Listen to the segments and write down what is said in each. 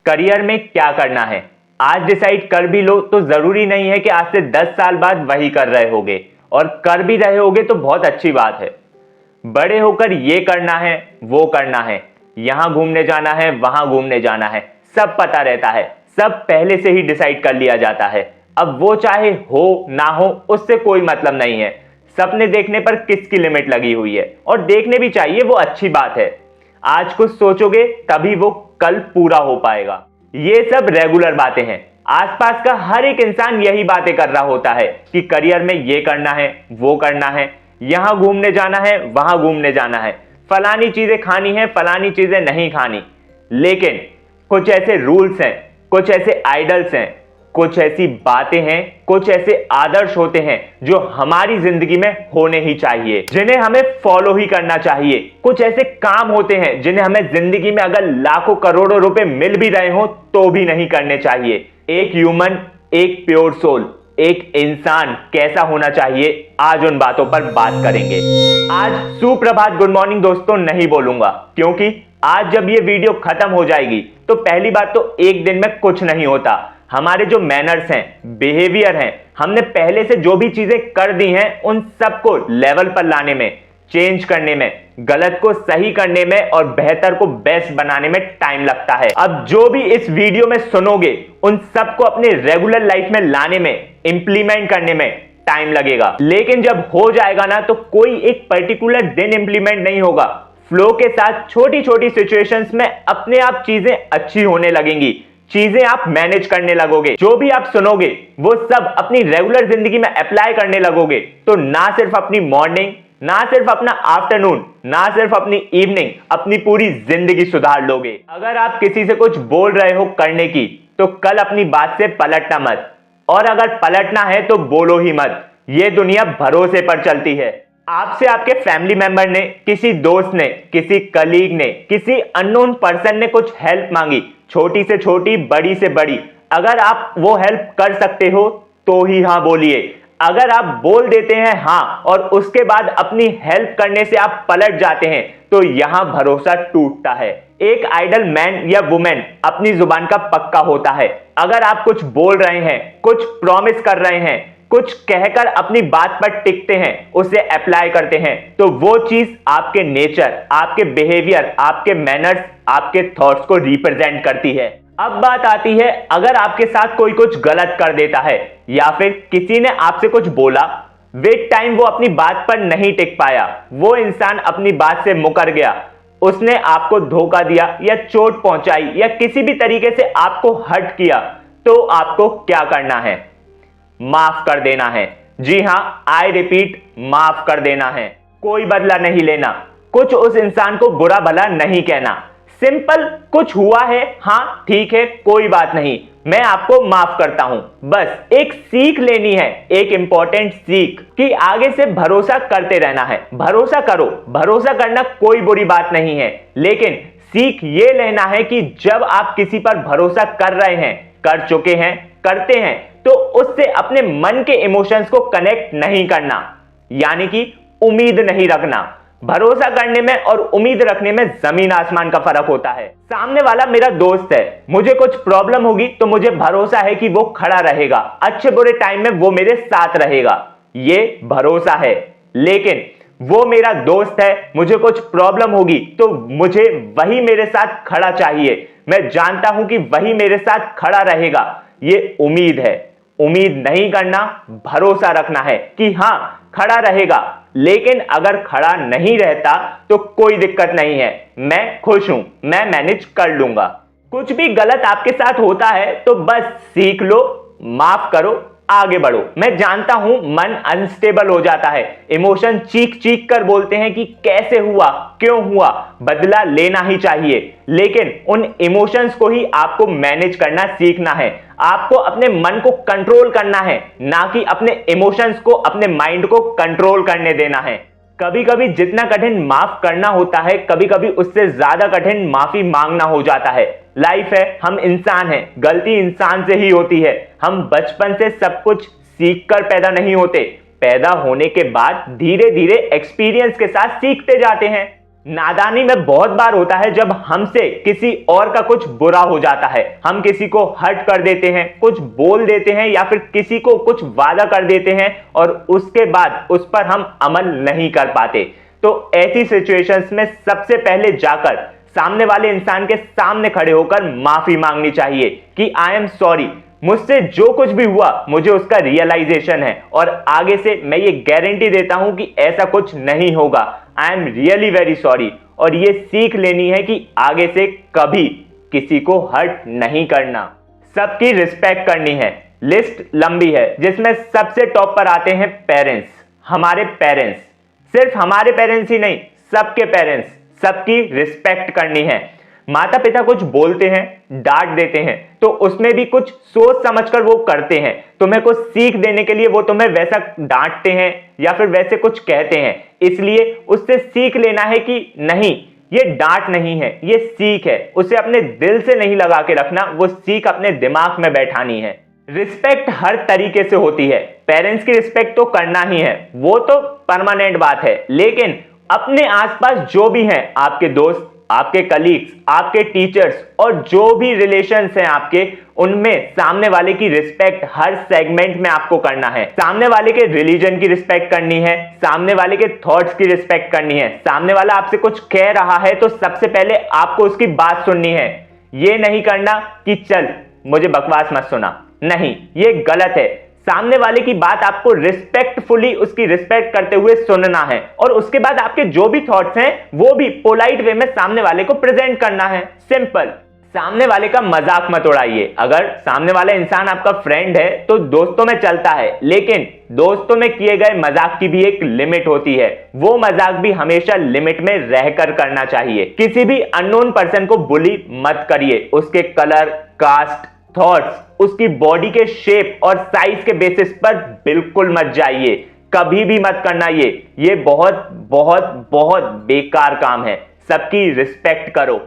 Career में क्या करना है। आज डिसाइड कर भी लो तो जरूरी नहीं है कि आज से 10 साल बाद वही कर रहे होगे, और कर भी रहे होगे तो बहुत अच्छी बात है। बड़े होकर ये करना है, वो करना है, यहां घूमने जाना है, वहां घूमने जाना है, सब पता रहता है, सब पहले से ही डिसाइड कर लिया जाता है। अब वो चाहे हो ना हो उससे कोई मतलब नहीं है। सपने देखने पर किसकी लिमिट लगी हुई है, और देखने भी चाहिए, वो अच्छी बात है। आज कुछ सोचोगे तभी वो कल पूरा हो पाएगा। ये सब रेगुलर बातें हैं। आसपास का हर एक इंसान यही बातें कर रहा होता है कि करियर में ये करना है, वो करना है, यहां घूमने जाना है, वहां घूमने जाना है, फलानी चीजें खानी है, फलानी चीजें नहीं खानी। लेकिन कुछ ऐसे रूल्स हैं, कुछ ऐसे आइडल्स हैं, कुछ ऐसी बातें हैं, कुछ ऐसे आदर्श होते हैं जो हमारी जिंदगी में होने ही चाहिए, जिन्हें हमें फॉलो ही करना चाहिए। कुछ ऐसे काम होते हैं जिन्हें हमें जिंदगी में अगर लाखों करोड़ों रुपए मिल भी रहे हो तो भी नहीं करने चाहिए। एक ह्यूमन, एक प्योर सोल, एक इंसान कैसा होना चाहिए, आज उन बातों पर बात करेंगे। आज सुप्रभात, गुड मॉर्निंग दोस्तों नहीं बोलूंगा, क्योंकि आज जब ये वीडियो खत्म हो जाएगी तो पहली बात तो एक दिन में कुछ नहीं होता। हमारे जो मैनर्स हैं, बिहेवियर हैं, हमने पहले से जो भी चीजें कर दी हैं उन सबको लेवल पर लाने में, चेंज करने में, गलत को सही करने में और बेहतर को बेस्ट बनाने में टाइम लगता है। अब जो भी इस वीडियो में सुनोगे उन सबको अपने रेगुलर लाइफ में लाने में, इंप्लीमेंट करने में टाइम लगेगा। लेकिन जब हो जाएगा ना तो कोई एक पर्टिकुलर दिन इंप्लीमेंट नहीं होगा। फ्लो के साथ छोटी छोटी सिचुएशंस में अपने आप चीजें अच्छी होने लगेंगी, चीजें आप मैनेज करने लगोगे। जो भी आप सुनोगे वो सब अपनी रेगुलर जिंदगी में अप्लाई करने लगोगे तो ना सिर्फ अपनी मॉर्निंग, ना सिर्फ अपना आफ्टरनून, ना सिर्फ अपनी इवनिंग, अपनी पूरी जिंदगी सुधार लोगे। अगर आप किसी से कुछ बोल रहे हो करने की तो कल अपनी बात से पलटना मत, और अगर पलटना है तो बोलो ही मत। ये दुनिया भरोसे पर चलती है। आपसे आपके फैमिली मेंबर ने, किसी दोस्त ने, किसी कलीग ने, किसी अननोन पर्सन ने कुछ हेल्प मांगी, छोटी से छोटी, बड़ी से बड़ी, अगर आप वो हेल्प कर सकते हो तो ही हाँ बोलिए। अगर आप बोल देते हैं हाँ और उसके बाद अपनी हेल्प करने से आप पलट जाते हैं तो यहां भरोसा टूटता है। एक आइडल मैन या वुमेन अपनी जुबान का पक्का होता है। अगर आप कुछ बोल रहे हैं, कुछ प्रॉमिस कर रहे हैं, कुछ कहकर अपनी बात पर टिकते हैं, उसे अप्लाई करते हैं, तो वो चीज आपके नेचर, आपके बिहेवियर, आपके मैनर्स, आपके थॉट्स को रिप्रेजेंट करती है। अब बात आती है, अगर आपके साथ कोई कुछ गलत कर देता है या फिर किसी ने आपसे कुछ बोला, विद टाइम वो अपनी बात पर नहीं टिक पाया, वो इंसान अपनी बात से मुकर गया, उसने आपको धोखा दिया या चोट पहुंचाई या किसी भी तरीके से आपको हर्ट किया, तो आपको क्या करना है? माफ कर देना है। जी हां, आई रिपीट, माफ कर देना है। कोई बदला नहीं लेना, कुछ उस इंसान को बुरा भला नहीं कहना। सिंपल, कुछ हुआ है, हाँ ठीक है, कोई बात नहीं, मैं आपको माफ करता हूं। बस एक सीख लेनी है, एक इंपॉर्टेंट सीख, कि आगे से भरोसा करते रहना है। भरोसा करो, भरोसा करना कोई बुरी बात नहीं है, लेकिन सीख ये लेना है कि जब आप किसी पर भरोसा कर रहे हैं, कर चुके हैं, करते हैं, तो उससे अपने मन के इमोशंस को कनेक्ट नहीं करना, यानी कि उम्मीद नहीं रखना। भरोसा करने में और उम्मीद रखने में जमीन आसमान का फर्क होता है। सामने वाला मेरा दोस्त है, मुझे कुछ प्रॉब्लम होगी तो मुझे भरोसा है कि वो खड़ा रहेगा, अच्छे बुरे टाइम में वो मेरे साथ रहेगा, ये भरोसा है। लेकिन वो मेरा दोस्त है, मुझे कुछ प्रॉब्लम होगी तो मुझे वही मेरे साथ खड़ा चाहिए, मैं जानता हूं कि वही मेरे साथ खड़ा रहेगा, ये उम्मीद है। उम्मीद नहीं करना, भरोसा रखना है कि हां खड़ा रहेगा। लेकिन अगर खड़ा नहीं रहता तो कोई दिक्कत नहीं है, मैं खुश हूं, मैं मैनेज कर लूंगा। कुछ भी गलत आपके साथ होता है तो बस सीख लो, माफ करो, आगे बढ़ो। मैं जानता हूं मन अनस्टेबल हो जाता है, इमोशन चीख चीख कर बोलते हैं कि कैसे हुआ, क्यों हुआ, बदला लेना ही चाहिए। लेकिन उन इमोशंस को ही आपको मैनेज करना सीखना है। आपको अपने मन को कंट्रोल करना है, ना कि अपने इमोशंस को, अपने माइंड को कंट्रोल करने देना है। कभी कभी जितना कठिन माफ करना होता है, कभी कभी उससे ज्यादा कठिन माफी मांगना हो जाता है। लाइफ है, हम इंसान हैं, गलती इंसान से ही होती है। हम बचपन से सब कुछ सीख कर पैदा नहीं होते, पैदा होने के बाद धीरे धीरे एक्सपीरियंस के साथ सीखते जाते हैं। नादानी में बहुत बार होता है जब हमसे किसी और का कुछ बुरा हो जाता है, हम किसी को हर्ट कर देते हैं, कुछ बोल देते हैं या फिर किसी को कुछ वादा कर देते हैं और उसके बाद उस पर हम अमल नहीं कर पाते। तो ऐसी सिचुएशंस में सबसे पहले जाकर सामने वाले इंसान के सामने खड़े होकर माफी मांगनी चाहिए कि आई एम सॉरी, मुझसे जो कुछ भी हुआ मुझे उसका रियलाइजेशन है और आगे से मैं ये गारंटी देता हूं कि ऐसा कुछ नहीं होगा। I am really very sorry. और ये सीख लेनी है कि आगे से कभी किसी को हर्ट नहीं करना, सबकी रिस्पेक्ट करनी है। लिस्ट लंबी है जिसमें सबसे टॉप पर आते हैं पेरेंट्स। हमारे पेरेंट्स, सिर्फ हमारे पेरेंट्स ही नहीं, सबके पेरेंट्स, सबकी रिस्पेक्ट करनी है। माता पिता कुछ बोलते हैं, डांट देते हैं, तो उसमें भी कुछ सोच समझकर वो करते हैं। तुम्हें कुछ सीख देने के लिए वो तुम्हें वैसा डांटते हैं या फिर वैसे कुछ कहते हैं, इसलिए उससे सीख लेना है कि नहीं, ये डांट नहीं है, ये सीख है। उसे अपने दिल से नहीं लगा के रखना, वो सीख अपने दिमाग में बैठानी है। रिस्पेक्ट हर तरीके से होती है। पेरेंट्स की रिस्पेक्ट तो करना ही है, वो तो परमानेंट बात है, लेकिन अपने आसपास जो भी हैं, आपके दोस्त, आपके कलीग्स, आपके टीचर्स और जो भी रिलेशंस हैं आपके, उनमें सामने वाले की रिस्पेक्ट हर सेगमेंट में आपको करना है। सामने वाले के रिलीजन की रिस्पेक्ट करनी है, सामने वाले के थॉट्स की रिस्पेक्ट करनी है। सामने वाला आपसे कुछ कह रहा है तो सबसे पहले आपको उसकी बात सुननी है। ये नहीं करना कि चल मुझे बकवास मत सुना, नहीं, ये गलत है। सामने वाले की बात आपको रिस्पेक्टफुली, उसकी रिस्पेक्ट करते हुए सुनना है और उसके बाद आपके जो भी थॉट्स हैं वो भी पोलाइट वे में सामने वाले को प्रेजेंट करना है। सिंपल। सामने वाले का मजाक मत उड़ाइए। अगर सामने वाला इंसान आपका फ्रेंड है तो दोस्तों में चलता है, लेकिन दोस्तों में किए गए मजाक की भी एक लिमिट होती है। वो मजाक भी हमेशा लिमिट में रहकर करना चाहिए। किसी भी अननोन पर्सन को बुली मत करिए। उसके कलर, कास्ट, थॉट्स, उसकी बॉडी के शेप और साइज के बेसिस पर बिल्कुल मत जाइए, कभी भी मत करना। ये बहुत बहुत बहुत बेकार काम है। सबकी रिस्पेक्ट करो।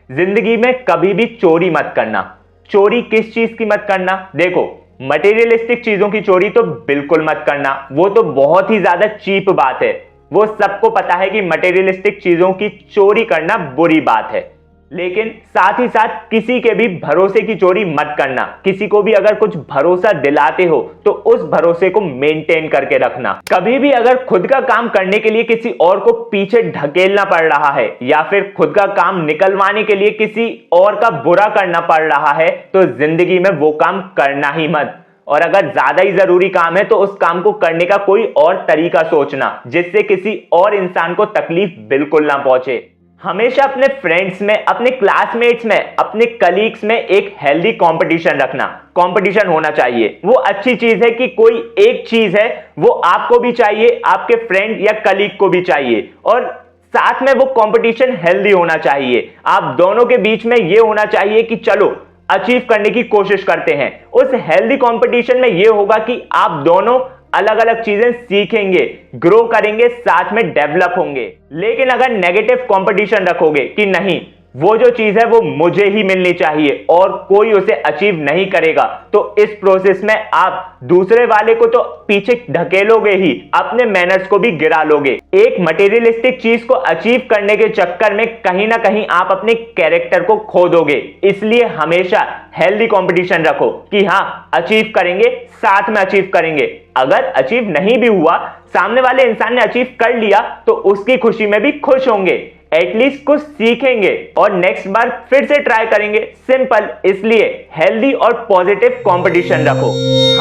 जिंदगी में कभी भी चोरी मत करना। चोरी किस चीज की मत करना? देखो, मटेरियलिस्टिक चीजों की चोरी तो बिल्कुल मत करना, वो तो बहुत ही ज्यादा चीप बात है। वो सबको पता है कि मटेरियलिस्टिक चीजों की चोरी करना बुरी बात है, लेकिन साथ ही साथ किसी के भी भरोसे की चोरी मत करना। किसी को भी अगर कुछ भरोसा दिलाते हो तो उस भरोसे को मेंटेन करके रखना। कभी भी अगर खुद का काम करने के लिए किसी और को पीछे ढकेलना पड़ रहा है या फिर खुद का काम निकलवाने के लिए किसी और का बुरा करना पड़ रहा है तो जिंदगी में वो काम करना ही मत। और अगर ज्यादा ही जरूरी काम है तो उस काम को करने का कोई और तरीका सोचना जिससे किसी और इंसान को तकलीफ बिल्कुल ना पहुंचे। हमेशा अपने फ्रेंड्स में, अपने क्लासमेट्स में, अपने कलीग्स में एक हेल्दी कंपटीशन रखना। कंपटीशन होना चाहिए। वो अच्छी चीज है कि कोई एक चीज है वो आपको भी चाहिए, आपके फ्रेंड या कलीग को भी चाहिए, और साथ में वो कंपटीशन हेल्दी होना चाहिए। आप दोनों के बीच में ये होना चाहिए कि चलो अचीव करने की कोशिश करते हैं। उस हेल्दी कंपटीशन में ये होगा कि आप दोनों अलग अलग चीजें सीखेंगे, ग्रो करेंगे, साथ में डेवलप होंगे। लेकिन अगर नेगेटिव कंपटीशन रखोगे कि नहीं, वो जो चीज है वो मुझे ही मिलनी चाहिए और कोई उसे अचीव नहीं करेगा, तो इस प्रोसेस में आप दूसरे वाले को तो पीछे ढकेलोगे ही, अपने मैनर्स को भी गिरा लोगे। एक मटेरियलिस्टिक चीज को अचीव करने के चक्कर में कहीं ना कहीं आप अपने कैरेक्टर को खो दोगे। इसलिए हमेशा हेल्दी कंपटीशन रखो कि हाँ, अचीव करेंगे, साथ में अचीव करेंगे। अगर अचीव नहीं भी हुआ, सामने वाले इंसान ने अचीव कर लिया तो उसकी खुशी में भी खुश होंगे, एटलीस्ट कुछ सीखेंगे और नेक्स्ट बार फिर से ट्राई करेंगे। सिंपल। इसलिए हेल्दी और पॉजिटिव कंपटीशन रखो।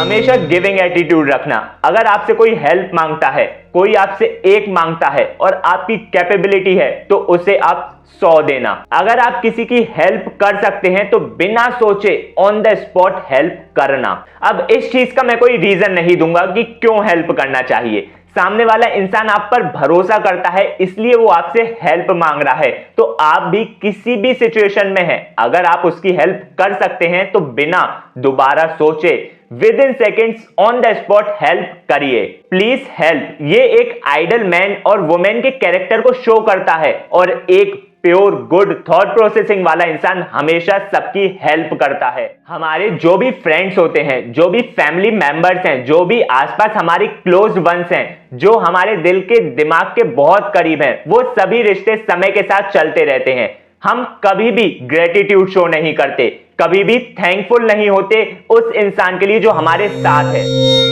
हमेशा गिविंग एटीट्यूड रखना। अगर आपसे कोई हेल्प मांगता है, कोई आपसे एक मांगता है और आपकी कैपेबिलिटी है तो उसे आप 100 देना। अगर आप किसी की हेल्प कर सकते हैं तो बिना सोचे ऑन द स्पॉट हेल्प करना। अब इस चीज का मैं कोई रीजन नहीं दूंगा कि क्यों हेल्प करना चाहिए। सामने वाला इंसान आप पर भरोसा करता है इसलिए वो आपसे हेल्प मांग रहा है, तो आप भी किसी भी सिचुएशन में हैं, अगर आप उसकी हेल्प कर सकते हैं तो बिना दोबारा सोचे within seconds on the spot help करिए। Please help. ये एक आइडल मैन और वुमेन के कैरेक्टर को शो करता है और एक प्योर गुड थॉट प्रोसेसिंग वाला इंसान हमेशा सबकी हेल्प करता है। हमारे जो भी फ्रेंड्स होते हैं, जो भी फैमिली मेंबर्स हैं, जो भी आसपास हमारे क्लोज वंस हैं, जो हमारे दिल के दिमाग के बहुत करीब हैं, वो सभी रिश्ते समय के साथ चलते रहते हैं। हम कभी भी ग्रेटिट्यूड शो नहीं करते, कभी भी थैंकफुल नहीं होते उस इंसान के लिए जो हमारे साथ है।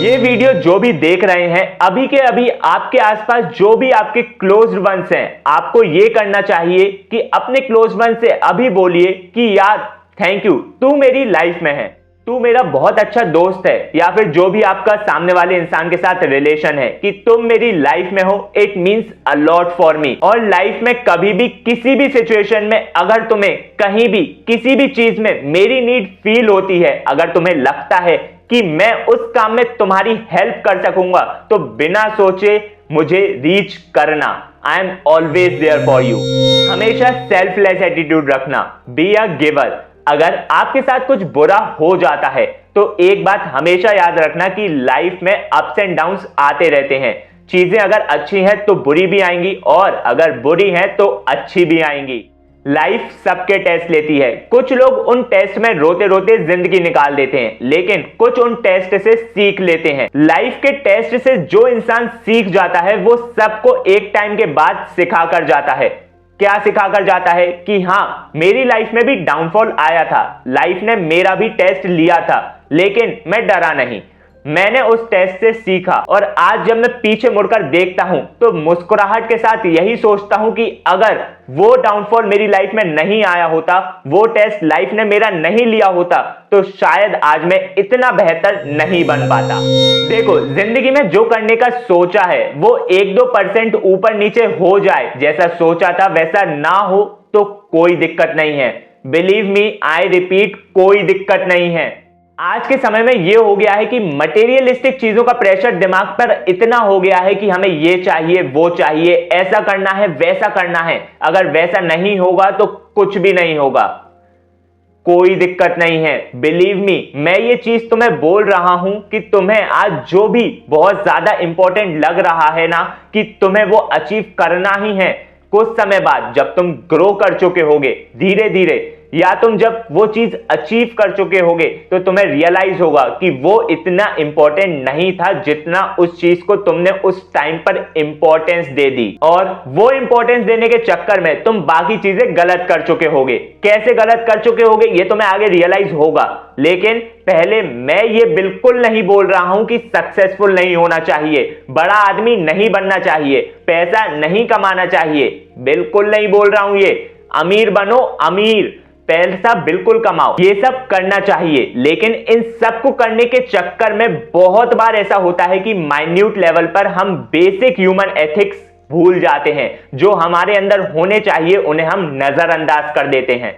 ये वीडियो जो भी देख रहे हैं, अभी के अभी आपके आसपास जो भी आपके क्लोज वंस हैं, आपको ये करना चाहिए कि अपने क्लोज वन से अभी बोलिए कि यार थैंक यू, तू मेरी लाइफ में है, तू मेरा बहुत अच्छा दोस्त है, या फिर जो भी आपका सामने वाले इंसान के साथ रिलेशन है कि तुम मेरी लाइफ में हो, it means a lot for me. और लाइफ में कभी भी किसी भी सिचुएशन में अगर तुम्हें कहीं भी किसी भी चीज में मेरी नीड फील होती है, अगर तुम्हें लगता है कि मैं उस काम में तुम्हारी हेल्प कर सकूंगा, तो बिना सोचे मुझे रीच करना। I am always there for you. हमेशा सेल्फलेस एटीट्यूड रखना, बी अ गिवर। अगर आपके साथ कुछ बुरा हो जाता है तो एक बात हमेशा याद रखना कि लाइफ में अप्स एंड डाउन्स आते रहते हैं। चीजें अगर अच्छी हैं तो बुरी भी आएंगी, और अगर बुरी हैं तो अच्छी भी आएंगी। लाइफ सबके टेस्ट लेती है। कुछ लोग उन टेस्ट में रोते रोते जिंदगी निकाल देते हैं, लेकिन कुछ उन टेस्ट से सीख लेते हैं। लाइफ के टेस्ट से जो इंसान सीख जाता है वो सबको एक टाइम के बाद सिखा कर जाता है। क्या सिखा कर जाता है कि हाँ, मेरी लाइफ में भी डाउनफॉल आया था, लाइफ ने मेरा भी टेस्ट लिया था, लेकिन मैं डरा नहीं, मैंने उस टेस्ट से सीखा। और आज जब मैं पीछे मुड़कर देखता हूं तो मुस्कुराहट के साथ यही सोचता हूं कि अगर वो डाउनफॉल मेरी लाइफ में नहीं आया होता, वो टेस्ट लाइफ ने मेरा नहीं लिया होता, तो शायद आज मैं इतना बेहतर नहीं बन पाता। देखो, जिंदगी में जो करने का सोचा है वो 1-2% ऊपर नीचे हो जाए, जैसा सोचा था वैसा ना हो तो कोई दिक्कत नहीं है। बिलीव मी, आई रिपीट, कोई दिक्कत नहीं है। आज के समय में यह हो गया है कि मटेरियलिस्टिक चीजों का प्रेशर दिमाग पर इतना हो गया है कि हमें ये चाहिए, वो चाहिए, ऐसा करना है, वैसा करना है, अगर वैसा नहीं होगा तो कुछ भी नहीं होगा। कोई दिक्कत नहीं है, बिलीव मी, मैं ये चीज तुम्हें बोल रहा हूं कि तुम्हें आज जो भी बहुत ज्यादा इंपॉर्टेंट लग रहा है ना, कि तुम्हें वो अचीव करना ही है, कुछ समय बाद जब तुम ग्रो कर चुके होगे धीरे धीरे, या तुम जब वो चीज अचीव कर चुके होगे, तो तुम्हें रियलाइज होगा कि वो इतना इंपॉर्टेंट नहीं था जितना उस चीज को तुमने उस टाइम पर इंपॉर्टेंस दे दी। और वो इंपॉर्टेंस देने के चक्कर में तुम बाकी चीजें गलत कर चुके होगे। कैसे गलत कर चुके होगे ये तुम्हें आगे रियलाइज होगा, लेकिन पहले मैं ये बिल्कुल नहीं बोल रहा हूं कि सक्सेसफुल नहीं होना चाहिए, बड़ा आदमी नहीं बनना चाहिए, पैसा नहीं कमाना चाहिए, बिल्कुल नहीं बोल रहा हूं ये। अमीर बनो, अमीर, पैसा बिल्कुल कमाओ, ये सब करना चाहिए। लेकिन इन सब को करने के चक्कर में बहुत बार ऐसा होता है कि माइन्यूट लेवल पर हम बेसिक ह्यूमन एथिक्स भूल जाते हैं। जो हमारे अंदर होने चाहिए उन्हें हम नजरअंदाज कर देते हैं।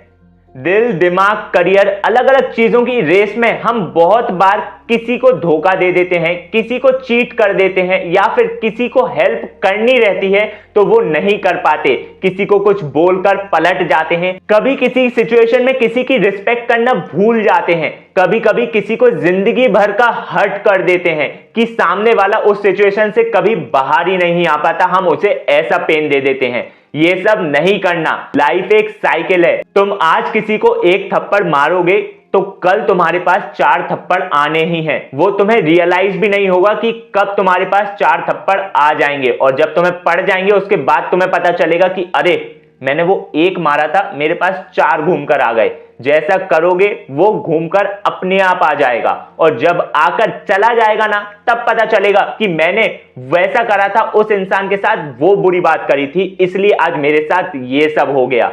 दिल, दिमाग, करियर, अलग अलग चीजों की रेस में हम बहुत बार किसी को धोखा दे देते हैं, किसी को चीट कर देते हैं, या फिर किसी को हेल्प करनी रहती है तो वो नहीं कर पाते, किसी को कुछ बोलकर पलट जाते हैं, कभी किसी सिचुएशन में किसी की रिस्पेक्ट करना भूल जाते हैं, कभी कभी किसी को जिंदगी भर का हर्ट कर देते हैं कि सामने वाला उस सिचुएशन से कभी बाहर ही नहीं आ पाता, हम उसे ऐसा पेन दे देते हैं। ये सब नहीं करना। लाइफ एक साइकिल है। तुम आज किसी को एक थप्पड़ मारोगे तो कल तुम्हारे पास 4 थप्पड़ आने ही हैं। वो तुम्हें रियलाइज भी नहीं होगा कि कब तुम्हारे पास 4 थप्पड़ आ जाएंगे, और जब तुम्हें पड़ जाएंगे उसके बाद तुम्हें पता चलेगा कि अरे मैंने वो एक मारा था, मेरे पास 4 घूमकर आ गए। जैसा करोगे वो घूमकर अपने आप आ जाएगा, और जब आकर चला जाएगा ना, तब पता चलेगा कि मैंने वैसा करा था उस इंसान के साथ, वो बुरी बात करी थी, इसलिए आज मेरे साथ ये सब हो गया।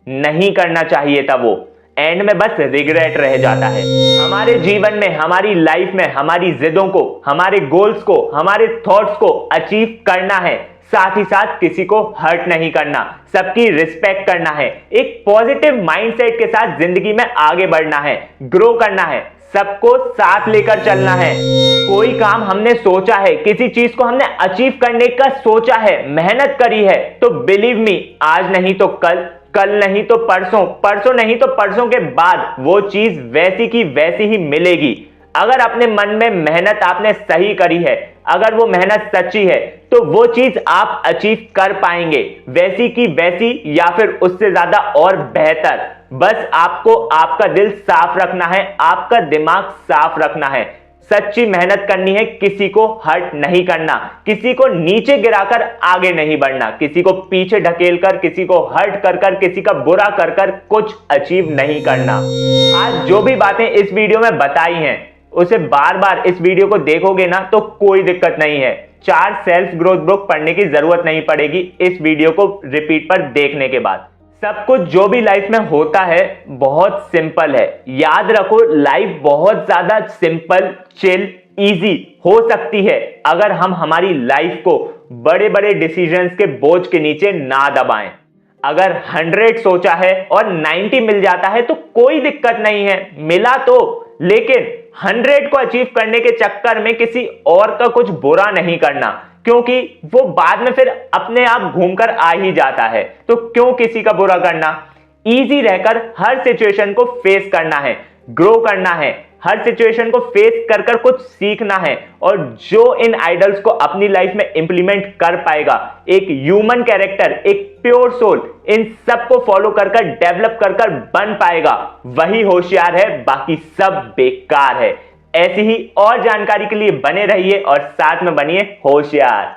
नहीं करना चाहिए था वो, एंड में बस रिग्रेट रह जाता है। हमारे जीवन में, हमारी लाइफ में, हमारी जिदों को, हमारे गोल्स को, हमारे थॉट्स को अचीव करना है, साथ ही साथ किसी को हर्ट नहीं करना, सबकी रिस्पेक्ट करना है, एक पॉजिटिव माइंडसेट के साथ जिंदगी में आगे बढ़ना है, ग्रो करना है, सबको साथ लेकर चलना है। कोई काम हमने सोचा है, किसी चीज को हमने अचीव करने का सोचा है, मेहनत करी है, तो बिलीव मी, आज नहीं तो कल, कल नहीं तो परसों, परसों नहीं तो परसों के बाद वो चीज वैसी की वैसी ही मिलेगी। अगर अपने मन में मेहनत आपने सही करी है, अगर वो मेहनत सच्ची है, तो वो चीज आप अचीव कर पाएंगे, वैसी की वैसी या फिर उससे ज्यादा और बेहतर। बस आपको आपका दिल साफ रखना है, आपका दिमाग साफ रखना है, सच्ची मेहनत करनी है, किसी को हर्ट नहीं करना, किसी को नीचे गिराकर आगे नहीं बढ़ना, किसी को पीछे ढकेलकर, किसी को हर्ट कर कर, किसी का बुरा कर कर कुछ अचीव नहीं करना। आज जो भी बातें इस वीडियो में बताई हैं, उसे बार बार इस वीडियो को देखोगे ना तो कोई दिक्कत नहीं है। 4 सेल्फ ग्रोथ बुक पढ़ने की जरूरत नहीं पड़ेगी इस वीडियो को रिपीट पर देखने के बाद। सब कुछ जो भी लाइफ में होता है बहुत सिंपल है। याद रखो, लाइफ बहुत ज्यादा सिंपल, चिल, इजी हो सकती है अगर हम हमारी लाइफ को बड़े बड़े डिसीजंस के बोझ के नीचे ना दबाएं। अगर 100 सोचा है और 90 मिल जाता है तो कोई दिक्कत नहीं है, मिला तो, लेकिन 100 को अचीव करने के चक्कर में किसी और का कुछ बुरा नहीं करना, क्योंकि वो बाद में फिर अपने आप घूमकर आ ही जाता है। तो क्यों किसी का बुरा करना। इजी रहकर हर सिचुएशन को फेस करना है, ग्रो करना है, हर सिचुएशन को फेस कर कर कुछ सीखना है। और जो इन आइडल्स को अपनी लाइफ में इंप्लीमेंट कर पाएगा, एक ह्यूमन कैरेक्टर, एक प्योर सोल, इन सब को फॉलो कर कर डेवलप कर कर बन पाएगा, वही होशियार है, बाकी सब बेकार है। ऐसी ही और जानकारी के लिए बने रहिए और साथ में बनिए होशियार।